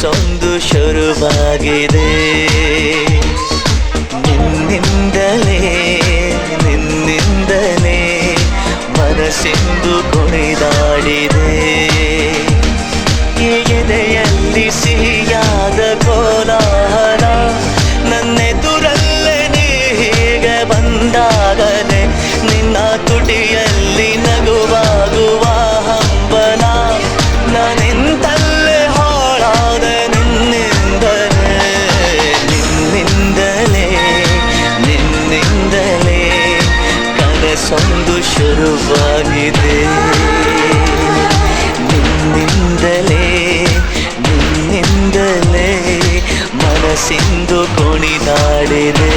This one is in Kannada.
ಕನಸೊಂದು ಶುರುವಾಗಿದೆ. ನಿನ್ನಿಂದಲೇ ನಿನ್ನಿಂದಲೇ ಮನಸ್ಸೆಂದು ಕುಣಿದಾಡಿದೆ. ಎದೆಯಲ್ಲಿ ಸಿಹಿಯಾದ ಕೋಲಾಹಲ, ನನ್ನೆದುರಲ್ಲೇ ನೀ ಹೀಗೆ ಬಂದಾಗಲೇ ನಿನ್ನ ತುಟಿಯಲ್ಲಿ ನಗುವಾಗುವ ಹಂಬಲ. ನಾನಿಂತಲ್ಲೇ ಹಾಳಾದ ನಿನ್ನಿಂದಲೇ ನಿನ್ನಿಂದಲೇ ನಿನ್ನಿಂದಲೇ ಕನಸೊಂದು ಶುರುವಾಗಿದೆ. ನಿನ್ನಿಂದಲೇ ನಿನ್ನಿಂದಲೇ ಮನಸ್ಸಿಂದು ಕುಣಿದಾಡಿದೆ.